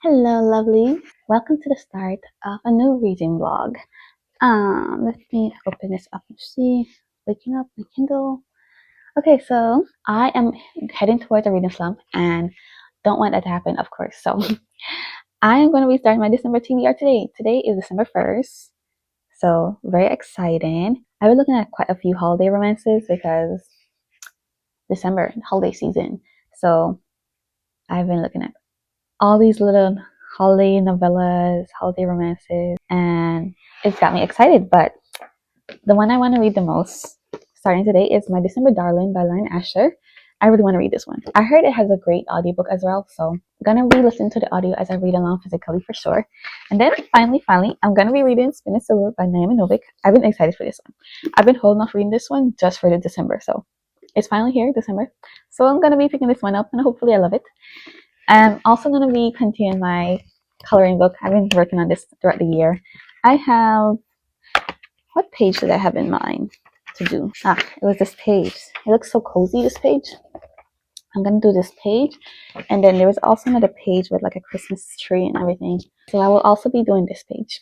Hello, lovely. Welcome to the start of a new reading vlog. Let me open this up and see. Waking up my Kindle. Okay, so I am heading towards a reading slump and don't want that to happen, of course. So I am going to be starting my December TBR today. Today is December 1st, so very exciting. I've been looking at quite a few holiday romances because December, holiday season. So I've been looking at all these little holiday novellas, holiday romances, and it's got me excited. But the one I want to read the most, starting today, is My December Darling by Lauren Asher. I really want to read this one. I heard it has a great audiobook as well, so I'm gonna re-listen to the audio as I read along physically for sure. And then finally, I'm gonna be reading Spin It Silver by Naomi Novik. I've been excited for this one. I've been holding off reading this one just for the December, so it's finally here, December. So I'm gonna be picking this one up, and hopefully I love it. I'm also going to be continuing my coloring book. I've been working on this throughout the year. I have, what page did I have in mind to do? It was this page. It looks so cozy, this page. I'm going to do this page. And then there was also another page with like a Christmas tree and everything. So I will also be doing this page.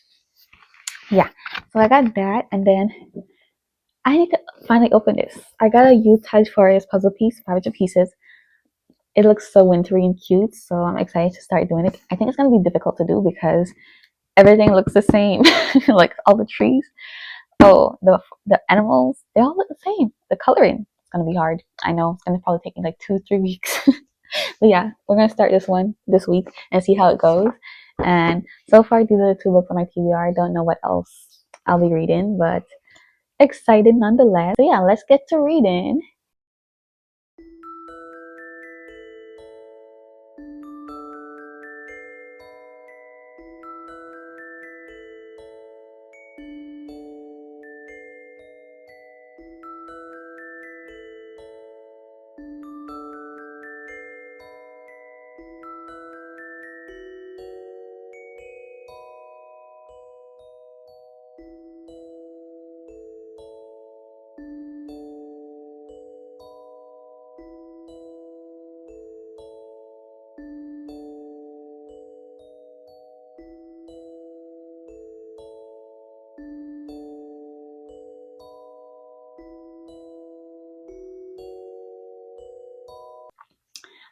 Yeah, so I got that. And then I need to finally open this. I got a Utah Forest puzzle piece, 500 pieces. It looks so wintry and cute, so I'm excited to start doing it. I think it's going to be difficult to do because everything looks the same, like all the trees. Oh, the animals, they all look the same. The coloring is going to be hard. I know it's going to probably take me like 2-3 weeks. But yeah, we're going to start this one this week and see how it goes. And so far, these are the 2 books on my TBR. I don't know what else I'll be reading, but excited nonetheless. So yeah, let's get to reading.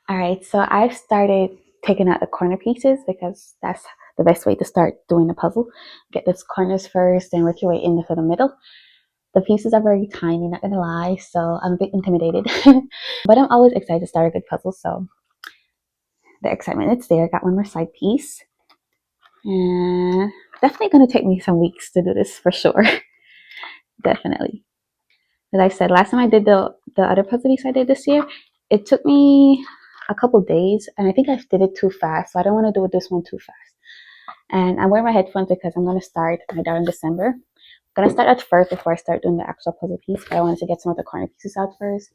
All right, so I've started taking out the corner pieces because that's the best way to start doing the puzzle. Get those corners first and work your way into the middle. The pieces are very tiny, not gonna lie, so I'm a bit intimidated. But I'm always excited to start a good puzzle, so the excitement is there. Got one more side piece. And definitely gonna take me some weeks to do this for sure. Definitely. As I said, last time I did the other puzzle piece I did this year, it took me a couple days, and I think I did it too fast, so I don't want to do this one too fast. And I'm wearing my headphones because I'm going to start my down in December. I'm going to start at first before I start doing the actual puzzle piece, but I wanted to get some of the corner pieces out first.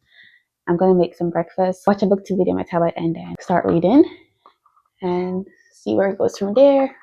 I'm going to make some breakfast, watch a Booktube video on my tablet, and then start reading and see where it goes from there.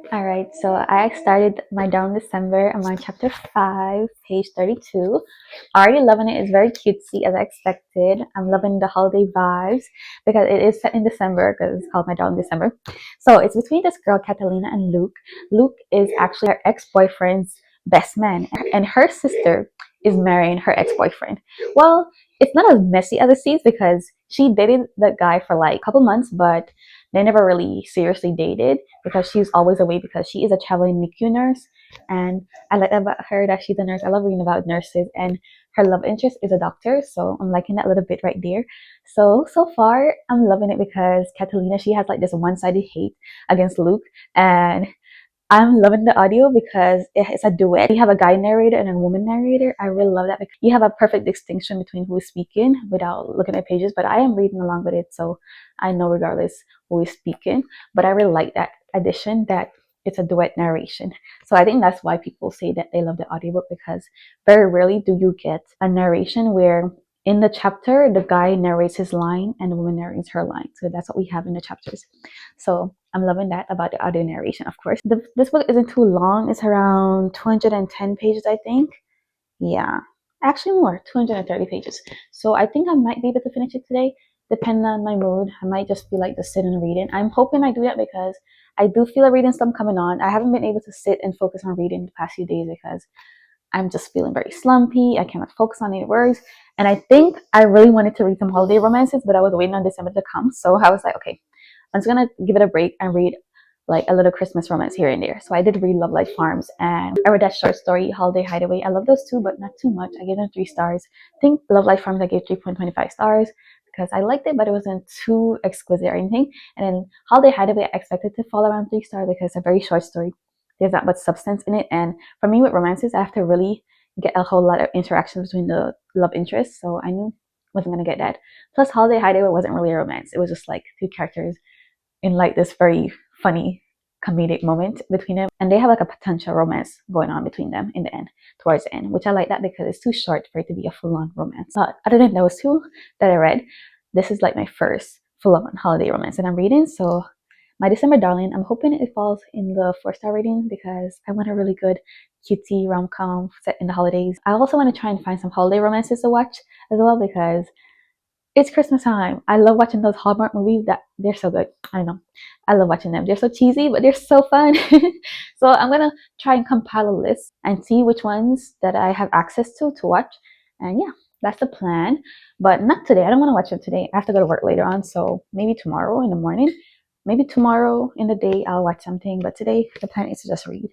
All right, so I started my down December. I'm on chapter 5, page 32. Already loving it. It's very cutesy as I expected. I'm loving the holiday vibes because it is set in December because it's called my down December. So it's between this girl, Catalina, and Luke. Luke is actually her ex-boyfriend's best man, and her sister is marrying her ex-boyfriend. Well, it's not as messy as it seems because she dated that guy for like a couple months, but they never really seriously dated because she's always away because she is a traveling NICU nurse. And I like about her that she's a nurse. I love reading about nurses, and her love interest is a doctor, so I'm liking that little bit right there. So far I'm loving it because Catalina, she has like this one-sided hate against Luke, and I'm loving the audio because it's a duet. You have a guy narrator and a woman narrator. I really love that because you have a perfect distinction between who is speaking without looking at pages. But I am reading along with it, so I know regardless who is speaking. But I really like that addition that it's a duet narration. So I think that's why people say that they love the audiobook, because very rarely do you get a narration where in the chapter the guy narrates his line and the woman narrates her line. So that's what we have in the chapters. So I'm loving that about the audio narration, of course. This book isn't too long. It's around 210 pages, I think. Yeah, actually more, 230 pages. So I think I might be able to finish it today, depending on my mood. I might just be like to sit and read it. I'm hoping I do that because I do feel a reading slump coming on. I haven't been able to sit and focus on reading the past few days because I'm just feeling very slumpy. I cannot focus on any words. And I think I really wanted to read some holiday romances, but I was waiting on December to come. So I was like, okay, I'm just gonna give it a break and read like a little Christmas romance here and there. So I did read Love Life Farms, and I read that short story Holiday Hideaway. I love those two, but not too much. I gave them 3 stars. I think Love Life Farms I gave 3.25 stars because I liked it, but it wasn't too exquisite or anything. And then Holiday Hideaway I expected to fall around 3 stars because it's a very short story. There's not much substance in it, and for me with romances, I have to really get a whole lot of interactions between the love interests. So I knew I wasn't gonna get that. Plus, Holiday Hideaway wasn't really a romance. It was just like two characters in like this very funny comedic moment between them, and they have like a potential romance going on between them in the end, towards the end, which I like that because it's too short for it to be a full-on romance. But other than those two that I read, this is like my first full-on holiday romance that I'm reading. So my December Darling, I'm hoping it falls in the 4-star rating because I want a really good cutesy rom-com set in the holidays. I also want to try and find some holiday romances to watch as well because it's Christmas time. I love watching those Hallmark movies. That they're so good. I don't know. I love watching them. They're so cheesy, but they're so fun. So I'm gonna try and compile a list and see which ones that I have access to watch. And yeah, that's the plan. But not today. I don't want to watch them today. I have to go to work later on. So maybe tomorrow in the morning. Maybe tomorrow in the day I'll watch something. But today the plan is to just read.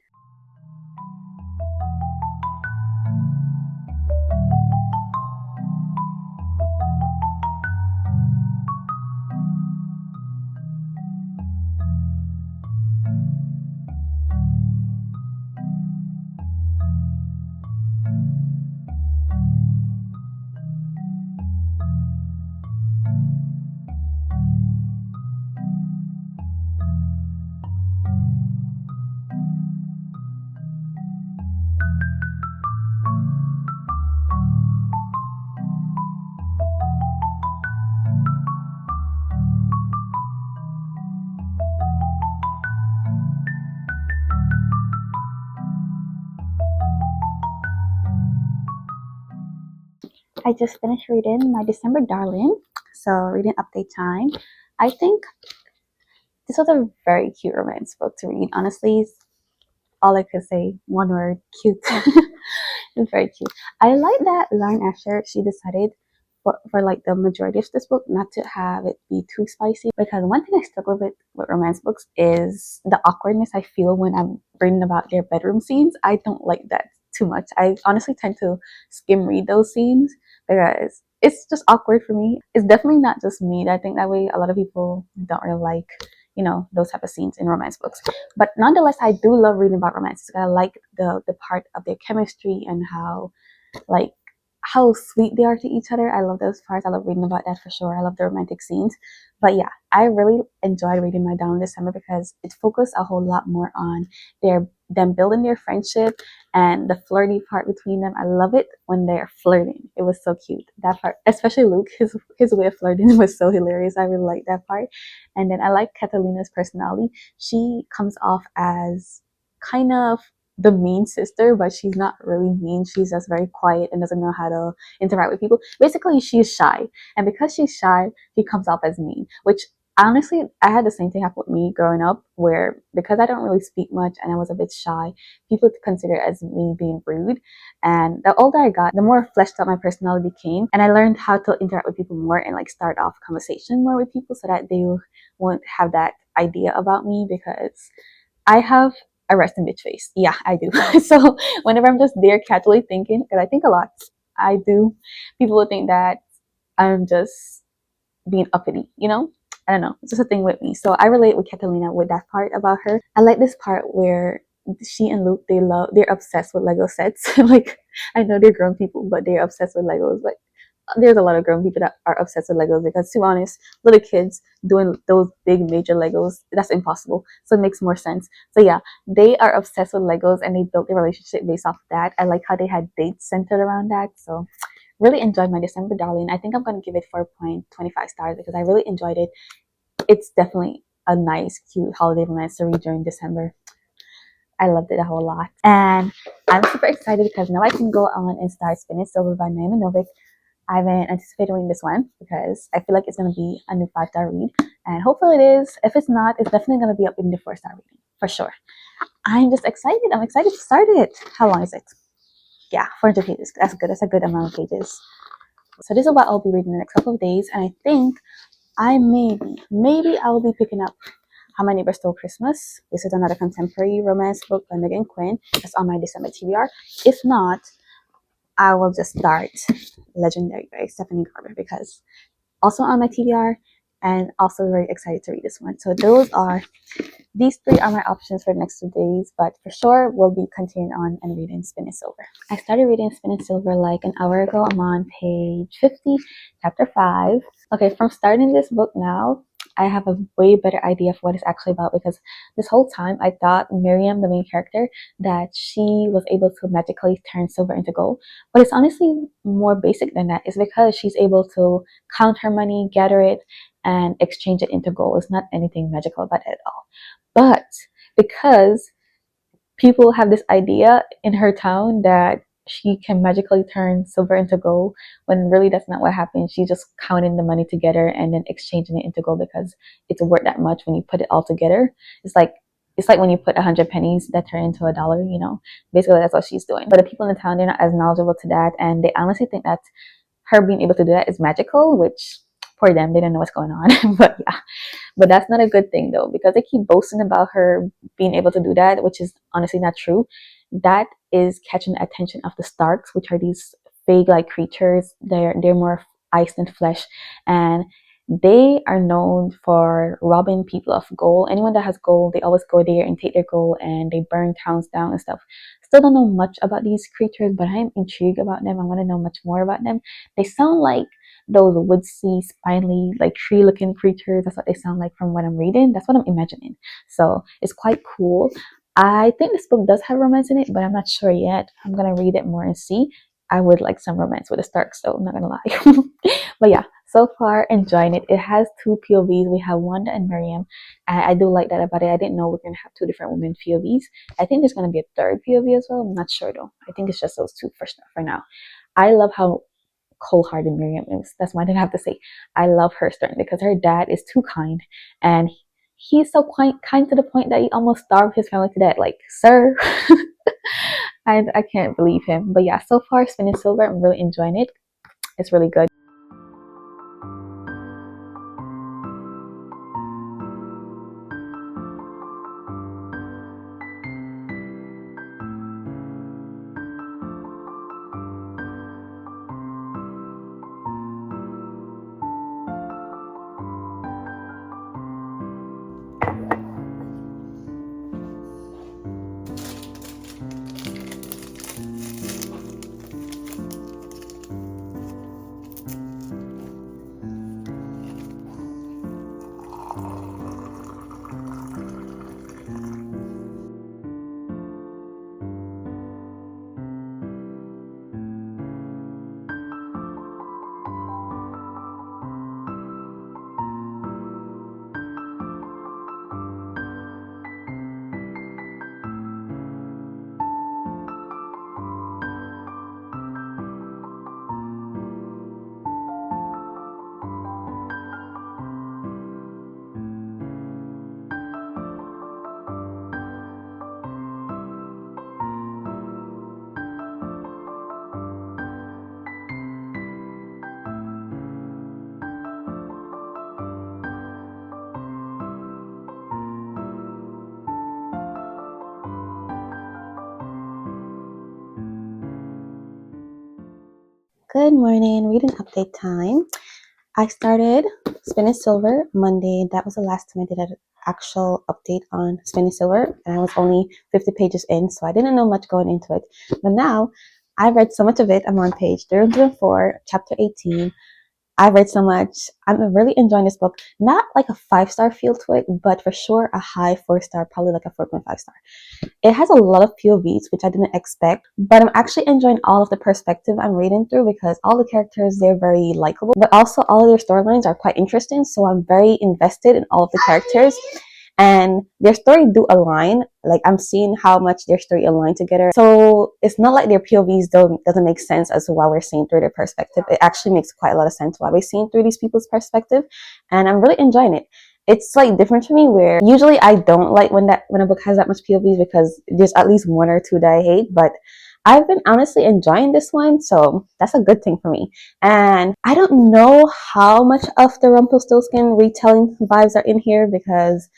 I just finished reading my December Darling. So reading update time. I think this was a very cute romance book to read. Honestly, all I could say, one word, cute. It's very cute. I like that Lauren Asher, she decided for like the majority of this book not to have it be too spicy, because one thing I struggle with romance books is the awkwardness I feel when I'm reading about their bedroom scenes. I don't like that too much. I honestly tend to skim read those scenes because it's just awkward for me. It's definitely not just me that I think that way. A lot of people don't really like, those type of scenes in romance books. But nonetheless, I do love reading about romances. I like the part of their chemistry and like how sweet they are to each other. I love those parts. I love reading about that for sure. I love the romantic scenes. But yeah, I really enjoyed reading my Down December because it focused a whole lot more on them building their friendship and the flirty part between them. I love it when they're flirting. It was so cute. That part, especially Luke, his way of flirting was so hilarious. I really like that part. And then I like Catalina's personality. She comes off as kind of the mean sister, but she's not really mean. She's just very quiet and doesn't know how to interact with people. Basically, she's shy, and because she's shy, she comes off as mean, which Honestly, I had the same thing happen with me growing up, where because I don't really speak much and I was a bit shy, people consider it as me being rude. And the older I got, the more fleshed out my personality became, and I learned how to interact with people more and like start off conversation more with people so that they won't have that idea about me, because I have a resting bitch face. Yeah, I do. So whenever I'm just there casually thinking, because I think a lot, I do, people would think that I'm just being uppity, you know? I don't know. It's just a thing with me. So I relate with Catalina with that part about her. I like this part where she and Luke, they're obsessed with Lego sets. Like, I know they're grown people, but they're obsessed with Legos. But there's a lot of grown people that are obsessed with Legos, because to be honest, little kids doing those big major Legos, that's impossible. So it makes more sense. So yeah, they are obsessed with Legos and they built their relationship based off of that. I like how they had dates centered around that. So really enjoyed my December darling. I think I'm gonna give it 4.25 stars because I really enjoyed it. It's definitely a nice, cute holiday romance to read during December. I loved it a whole lot. And I'm super excited because now I can go on and start Spinning Silver by Naomi Novik. I've been anticipating this one because I feel like it's going to be a new 5-star read. And hopefully it is. If it's not, it's definitely going to be up in the 4-star reading for sure. I'm just excited. I'm excited to start it. How long is it? Yeah, 400 pages. That's good. That's a good amount of pages. So this is what I'll be reading the next couple of days. And I think I maybe I will be picking up How My Neighbor Stole Christmas. This is another contemporary romance book by Megan Quinn. That's on my December TBR. If not, I will just start Legendary by Stephanie Garber, because also on my TBR, and also very excited to read this one. So these three are my options for the next 2 days, but for sure we'll be continuing on and reading Spinning Silver. I started reading Spinning Silver like an hour ago. I'm on page 50, chapter 5. Okay, from starting this book now, I have a way better idea of what it's actually about, because this whole time I thought Miriam, the main character, that she was able to magically turn silver into gold. But it's honestly more basic than that. It's because she's able to count her money, gather it, and exchange it into gold. It's not anything magical about it at all. But because people have this idea in her town that she can magically turn silver into gold, when really that's not what happened. She's just counting the money together and then exchanging it into gold because it's worth that much when you put it all together. It's like when you put 100 pennies that turn into $1, you know. Basically that's what she's doing. But the people in the town, they're not as knowledgeable to that, and they honestly think that her being able to do that is magical, which poor them, they don't know what's going on. But yeah. But that's not a good thing though, because they keep boasting about her being able to do that, which is honestly not true. That is catching the attention of the Starks, which are these fey-like creatures. They're more ice than flesh, and they are known for robbing people of gold. Anyone that has gold, they always go there and take their gold, and they burn towns down and stuff. Still don't know much about these creatures, but I'm intrigued about them. I want to know much more about them. They sound like those woodsy, spiny, like tree-looking creatures. That's what they sound like from what I'm reading. That's what I'm imagining. So it's quite cool. I think this book does have romance in it, but I'm not sure yet. I'm gonna read it more and see. I would like some romance with the Starks, so I'm not gonna lie. But yeah, so far enjoying it. It has 2 POVs. We have Wanda and Miriam. I do like that about it. I didn't know we're gonna have 2 different women POVs. I think there's gonna be a third POV as well. I'm not sure though. I think it's just those 2 for now. I love how cold-hearted Miriam is. That's one thing I have to say. I love her story because her dad is too kind, and he's so kind to the point that he almost starved his family to death. Like, sir, and I can't believe him. But yeah, so far Spinning Silver, I'm really enjoying it. It's really good. Good morning, reading update time. I started Spin and Silver Monday. That was the last time I did an actual update on Spin and Silver, and I was only 50 pages in, so I didn't know much going into it. But now I read so much of it. I'm on page 304, chapter 18. I read so much. I'm really enjoying this book. Not like a 5-star feel to it, but for sure a high 4-star, probably like a 4.5 star. It has a lot of POVs, which I didn't expect, but I'm actually enjoying all of the perspective I'm reading through because all the characters, they're very likable, but also all of their storylines are quite interesting. So I'm very invested in all of the characters. And their story do align. Like I'm seeing how much their story align together. So it's not like their POVs doesn't make sense as to why we're seeing through their perspective. It actually makes quite a lot of sense why we're seeing through these people's perspective, and I'm really enjoying it. It's like different for me where usually I don't like when a book has that much POVs because there's at least one or two that I hate, but I've been honestly enjoying this one, so that's a good thing for me. And I don't know how much of the Rumpelstiltskin retelling vibes are in here because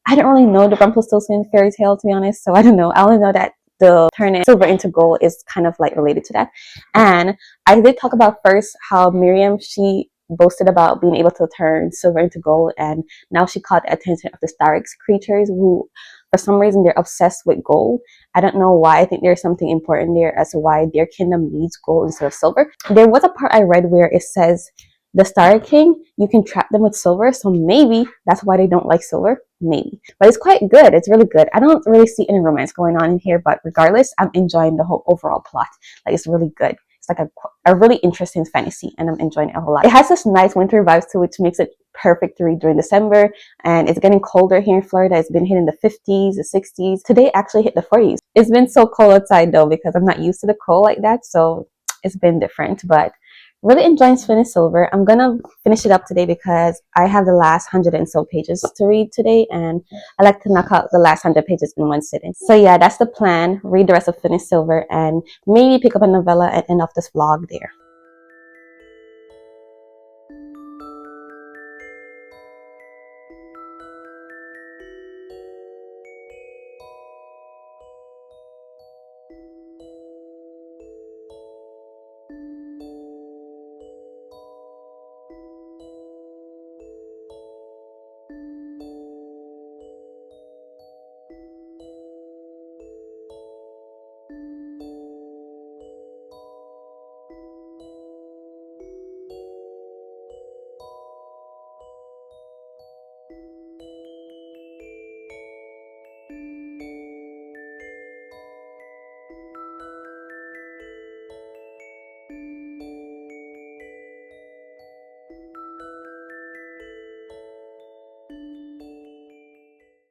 I don't really know the Rumpelstiltskin fairy tale, to be honest, so I don't know. I only know that the turning silver into gold is kind of like related to that. And I did talk about first how Miriam, she boasted about being able to turn silver into gold, and now she caught the attention of the Starix creatures who, for some reason, they're obsessed with gold. I don't know why. I think there's something important there as to why their kingdom needs gold instead of silver. There was a part I read where it says the Star King, you can trap them with silver, so maybe that's why they don't like silver. Maybe. But it's quite good. It's really good. I don't really see any romance going on in here, but regardless, I'm enjoying the whole overall plot. Like, it's really good. It's like a really interesting fantasy, and I'm enjoying it a whole lot. It has this nice winter vibes too, which makes it perfect to read during December. And it's getting colder here in Florida. It's been hitting the 50s, the 60s. Today actually hit the 40s. It's been so cold outside though because I'm not used to the cold like that, so it's been different. But really enjoying Spin and Silver. I'm gonna finish it up today because I have the last 100 and so pages to read today, and I like to knock out the last 100 pages in one sitting. So yeah, that's the plan. Read the rest of Spin and Silver and maybe pick up a novella and end off this vlog there.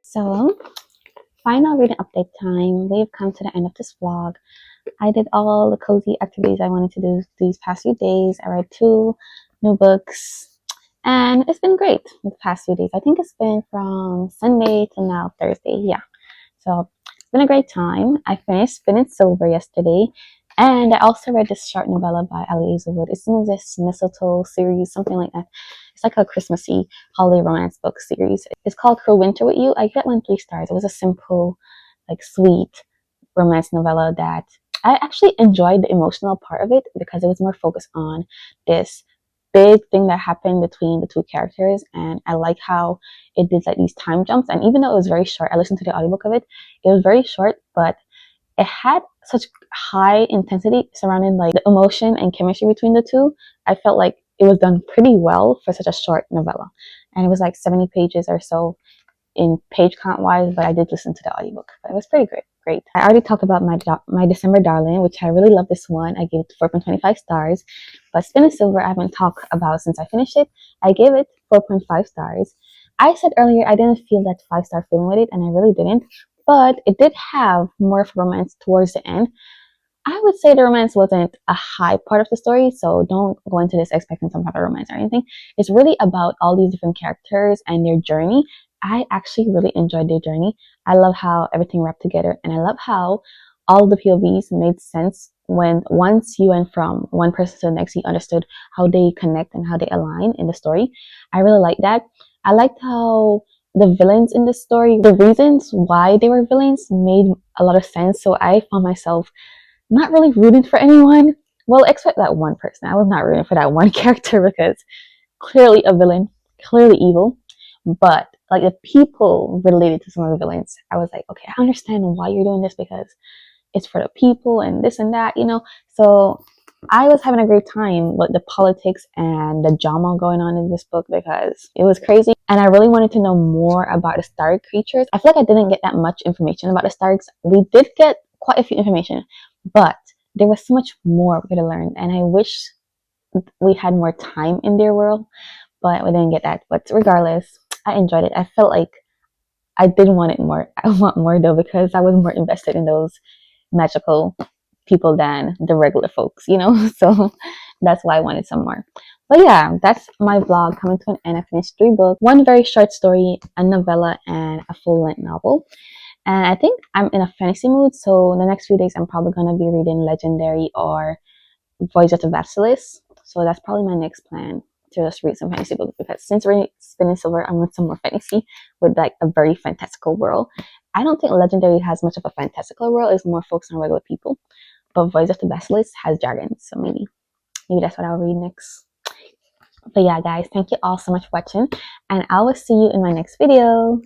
So, final reading update time. We've come to the end of this vlog. I did all the cozy activities I wanted to do these past few days. I read 2 new books, and it's been great the past few days. I think it's been from Sunday to now Thursday. Yeah. So it's been a great time. I finished Spin and Silver yesterday, and I also read this short novella by Eliezer Wood. It's in this Mistletoe series, something like that. It's like a Christmassy holiday romance book series. It's called Cruel Winter with You. I get 3 stars. It was a simple, like sweet romance novella that I actually enjoyed the emotional part of it because it was more focused on this big thing that happened between the 2 characters, and I like how it did like these time jumps. And even though it was very short, I listened to the audiobook of it. It was very short, but it had such high intensity surrounding like the emotion and chemistry between the 2. I felt like it was done pretty well for such a short novella, and it was like 70 pages or so in page count wise, but I did listen to the audiobook. But it was pretty great. I already talked about my December Darling, which I really love this one. I gave it 4.25 stars. But Spin and Silver I haven't talked about since I finished it. I gave it 4.5 stars. I said earlier I didn't feel that 5-star feeling with it, and I really didn't. But it did have more of romance towards the end. I would say the romance wasn't a high part of the story, so don't go into this expecting some type of romance or anything. It's really about all these different characters and their journey. I actually really enjoyed their journey. I love how everything wrapped together, and I love how all the POVs made sense when once you went from one person to the next, you understood how they connect and how they align in the story. I really like that. I liked how the villains in the story, the reasons why they were villains made a lot of sense, so I found myself not really rooting for anyone, well, except that one person. I was not rooting for that one character because clearly a villain, clearly evil. But like the people related to some of the villains, I was like, okay, I understand why you're doing this because it's for the people and this and that, you know. So I was having a great time with the politics and the drama going on in this book because it was crazy. And I really wanted to know more about the Stark creatures. I feel like I didn't get that much information about the Starks. We did get quite a few information, but there was so much more we could have learned. And I wish we had more time in their world, but we didn't get that. But regardless, I enjoyed it. I felt like I did want it more. I want more though because I was more invested in those magical people than the regular folks, you know? So that's why I wanted some more. But yeah, that's my vlog coming to an end. I finished 3 books, 1 very short story, a novella, and a full-length novel. And I think I'm in a fantasy mood, so the next few days I'm probably going to be reading Legendary or Voyage of the Basilisk. So that's probably my next plan, to just read some fantasy books because since we're spinning silver, I want some more fantasy with like a very fantastical world. I don't think Legendary has much of a fantastical world, it's more focused on regular people. But Voice of the Basilisk has dragons, so maybe that's what I'll read next. But yeah, guys, thank you all so much for watching, and I will see you in my next video.